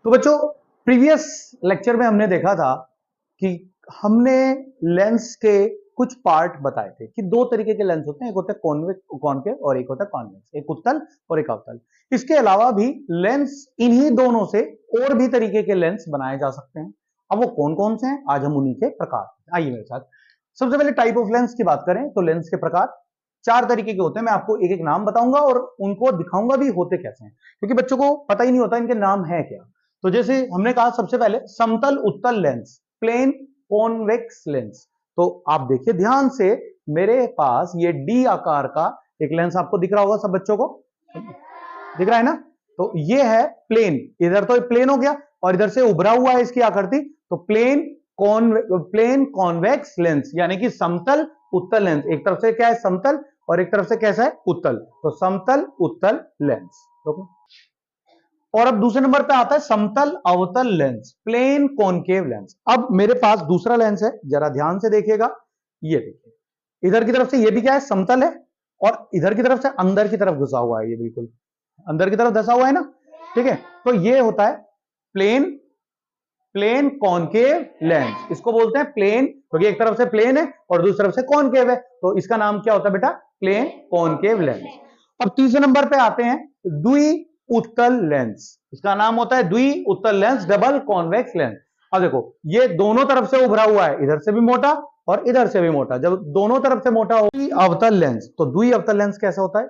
तो बच्चों previous lecture में हमने देखा था कि हमने लेंस के कुछ पार्ट बताए थे कि दो तरीके के लेंस होते हैं, एक होता है कॉनकेव और एक होता है कॉन्वेक्स, एक उत्तल और एक अवतल। इसके अलावा भी लेंस इन्हीं दोनों से और भी तरीके के लेंस बनाए जा सकते हैं। अब वो कौन कौन से हैं, आज हम उन्हीं के प्रकार। आइए मेरे साथ। सबसे पहले टाइप ऑफ लेंस की बात करें तो लेंस के प्रकार चार तरीके के होते हैं। मैं आपको एक एक नाम बताऊंगा और उनको दिखाऊंगा भी होते कैसे हैं, क्योंकि बच्चों को पता ही नहीं होता इनके नाम है क्या। तो जैसे हमने कहा सबसे पहले समतल उत्तल लेंस, प्लेन कॉन्वेक्स लेंस। तो आप देखिए ध्यान से, मेरे पास ये डी आकार का एक लेंस आपको दिख रहा होगा, सब बच्चों को दिख रहा है ना। तो ये है प्लेन, इधर तो प्लेन हो गया और इधर से उभरा हुआ है इसकी आकृति, तो प्लेन कॉन्वेक्स लेंस यानी कि समतल उत्तल लेंस। एक तरफ से क्या है समतल और एक तरफ से कैसा है उत्तल, तो समतल उत्तल लेंस। और अब दूसरे नंबर पे आता है समतल अवतल लेंस, प्लेन कॉनकेव लेंस। अब मेरे पास दूसरा लेंस है, जरा ध्यान से देखिएगा। ये देखिए इधर की तरफ से ये भी क्या है समतल है और इधर की तरफ से अंदर की तरफ घुसा हुआ है, ये बिल्कुल अंदर की तरफ धसा हुआ है ना, ठीक है। तो ये होता है प्लेन कॉनकेव लेंस। इसको बोलते हैं प्लेन, क्योंकि एक तरफ से प्लेन है और दूसरी तरफ से कॉनकेव है, तो इसका नाम क्या होता है बेटा, प्लेन कॉनकेव लेंस। अब तीसरे नंबर पे आते हैं द्वि उत्तल लेंस। इसका नाम होता है द्वि उत्तल लेंस, डबल कॉन्वेक्स लेंस। अब देखो ये दोनों तरफ से उभरा हुआ है, इधर से भी मोटा और इधर से भी मोटा। जब दोनों तरफ से मोटा हो अवतल लेंस, तो द्वि अवतल लेंस कैसा होता है,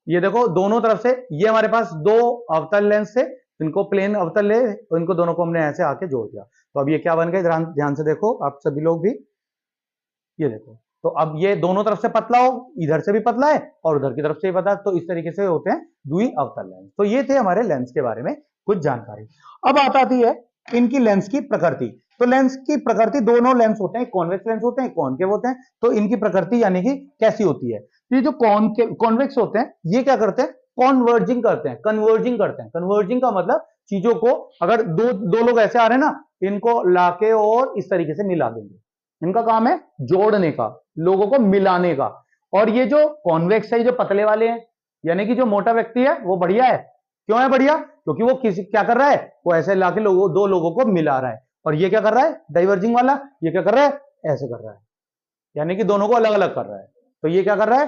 ये देखो दोनों तरफ से, ये हमारे पास दो अवतल लेंस थे, इनको प्लेन अवतल ले तो इनको दोनों को हमने ऐसे आके जोड़ दिया, तो अब ये क्या बन गए, ध्यान से देखो आप सभी लोग भी, ये देखो। तो अब ये दोनों तरफ से पतला हो, इधर से भी पतला है और उधर की तरफ से भी पतला है, तो इस तरीके से होते हैं द्वि अवतल लेंस। तो ये थे हमारे लेंस के बारे में कुछ जानकारी। अब आती है इनकी लेंस की प्रकृति। तो लेंस की प्रकृति, दोनों लेंस होते हैं, कॉन्वेक्स लेंस होते हैं, कॉनकेव होते हैं। तो इनकी प्रकृति यानी कि कैसी होती है, ये जो कॉन्वेक्स होते हैं ये क्या करते हैं, कन्वर्जिंग करते हैं, कन्वर्जिंग का मतलब चीजों को, अगर दो लोग ऐसे आ रहे हैं ना, इनको लाके और इस तरीके से मिला देंगे, इनका काम है जोड़ने का, लोगों को मिलाने का। और ये जो कॉन्वेक्स है, ये जो पतले वाले हैं, यानी कि जो मोटा व्यक्ति है वो बढ़िया है। क्यों है बढ़िया, क्योंकि वो क्या कर रहा है, वो ऐसे लाके दो लोगों को मिला रहा है। और ये क्या कर रहा है, डाइवर्जिंग वाला, ये क्या कर रहा है, ऐसे कर रहा है, यानी कि दोनों को अलग अलग कर रहा है। तो ये क्या कर रहा है,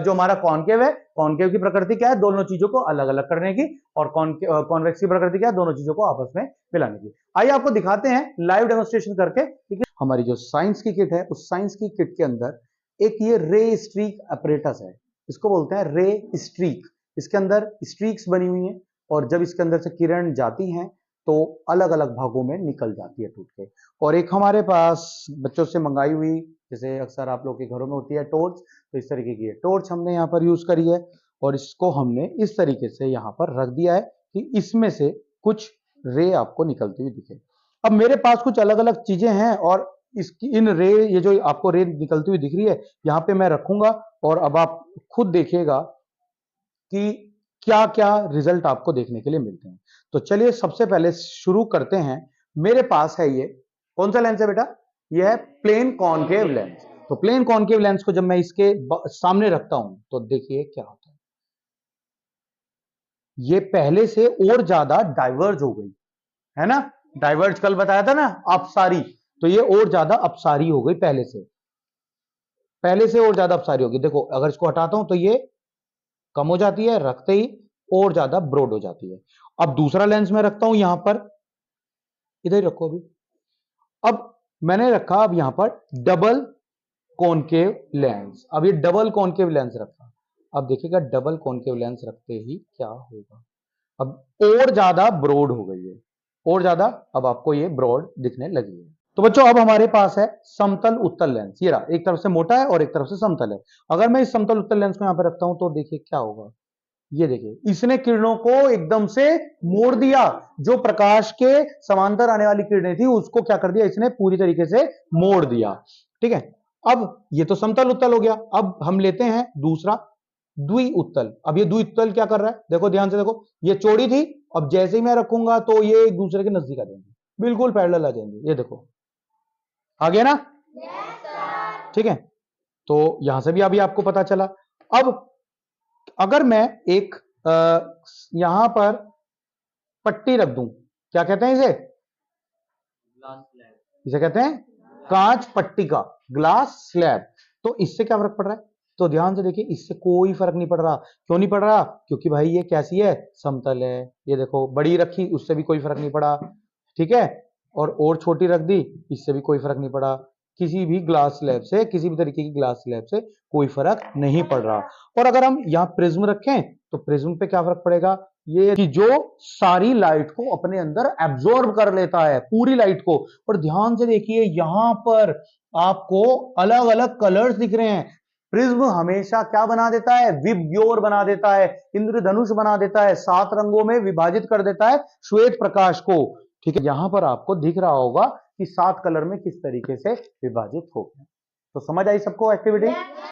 जो हमारा कॉनकेव है, कॉनकेव की प्रकृति क्या है, दोनों चीजों को अलग अलग करने की, और कॉन्वेक्स की प्रकृति क्या है, दोनों चीजों को आपस में मिलाने की। आइए आपको दिखाते हैं लाइव डेमोन्स्ट्रेशन करके। ठीक है, हमारी जो साइंस की किट है, उस साइंस की किट के अंदर एक ये रे स्ट्रीक अपरेटस है, इसको बोलते हैं रे स्ट्रीक। इसके अंदर स्ट्रीक्स बनी हुई हैं और जब इसके अंदर से किरण जाती हैं तो अलग अलग भागों में निकल जाती है टूट के। और एक हमारे पास बच्चों से मंगाई हुई, जैसे अक्सर आप लोग के घरों में होती है टॉर्च, तो इस तरीके की टॉर्च हमने यहाँ पर यूज करी है और इसको हमने इस तरीके से यहाँ पर रख दिया है कि इसमें से कुछ रे आपको निकलती हुई दिखे। अब मेरे पास कुछ अलग अलग चीजें हैं और इन रे, ये जो आपको रे निकलती हुई दिख रही है, यहाँ पे मैं रखूंगा और अब आप खुद देखिएगा कि क्या क्या रिजल्ट आपको देखने के लिए मिलते हैं। तो चलिए सबसे पहले शुरू करते हैं। मेरे पास है ये कौन सा लेंस है बेटा, ये है प्लेन कॉनकेव लेंस। तो प्लेन कॉनकेव लेंस को जब मैं इसके सामने रखता हूं तो देखिए क्या होता है, ये पहले से और ज्यादा डाइवर्ज हो गई है ना। डाइवर्ज कल बताया था ना, अपसारी, तो ये और ज्यादा अपसारी हो गई, पहले से और ज्यादा अपसारी होगी। देखो अगर इसको हटाता हूं तो ये कम हो जाती है, रखते ही और ज्यादा ब्रॉड हो जाती है। अब दूसरा लेंस मैं रखता हूं यहां पर, इधर ही रखो अभी। अब मैंने रखा अब यहां पर डबल कॉनकेव लेंस। अब ये डबल कॉनकेव लेंस रखा, अब देखिएगा डबल कॉनकेव लेंस रखते ही क्या होगा, अब और ज्यादा ब्रॉड हो गई है, और ज्यादा अब आपको ये ब्रॉड दिखने लगी है। तो बच्चों अब हमारे पास है समतल उत्तल लेंस, ये रहा, एक तरफ से मोटा है और एक तरफ से समतल है। अगर मैं इस समतल उत्तल लेंस को यहां पर रखता हूं तो देखिए क्या होगा, ये देखिए इसने किरणों को एकदम से मोड़ दिया, जो प्रकाश के समांतर आने वाली किरणें थी उसको क्या कर दिया, इसने पूरी तरीके से मोड़ दिया। ठीक है, अब ये तो समतल उत्तल हो गया। अब हम लेते हैं दूसरा द्वि उत्तल। अब ये द्वि उत्तल क्या कर रहा है, देखो ध्यान से देखो, ये चौड़ी थी, अब जैसे ही मैं रखूंगा तो ये एक दूसरे के नजदीक आ जाएंगे, बिल्कुल पैरेलल आ जाएंगे, ये देखो आ गया ना। ठीक है, तो यहां से भी अभी आपको पता चला। अब अगर मैं एक यहां पर पट्टी रख दूं, क्या कहते हैं इसे? इसे कहते हैं कांच पट्टिका, ग्लास स्लैब। तो इससे क्या फर्क पड़ रहा है? तो ध्यान से देखिए, इससे कोई फर्क नहीं पड़ रहा। क्यों नहीं पड़ रहा? क्योंकि भाई ये कैसी है? समतल है। ये देखो बड़ी रखी, उससे भी कोई फर्क नहीं पड़ा, ठीक है, और छोटी रख दी, इससे भी कोई फर्क नहीं पड़ा। किसी भी ग्लास स्लैब से, किसी भी तरीके की ग्लास स्लैब से कोई फर्क नहीं पड़ रहा। और अगर हम यहाँ प्रिज्म रखें तो प्रिज्म पे क्या फर्क पड़ेगा? ये कि जो सारी लाइट को अपने अंदर एब्जॉर्ब कर लेता है, पूरी लाइट को। और ध्यान से देखिए, यहां पर आपको अलग अलग कलर्स दिख रहे हैं। प्रिज्म हमेशा क्या बना देता है? विबग्योर बना देता है, इंद्रधनुष बना देता है, 7 रंगों में विभाजित कर देता है श्वेत प्रकाश को। ठीक है, यहां पर आपको दिख रहा होगा कि 7 कलर में किस तरीके से विभाजित हो गया। तो समझ आई सबको एक्टिविटी?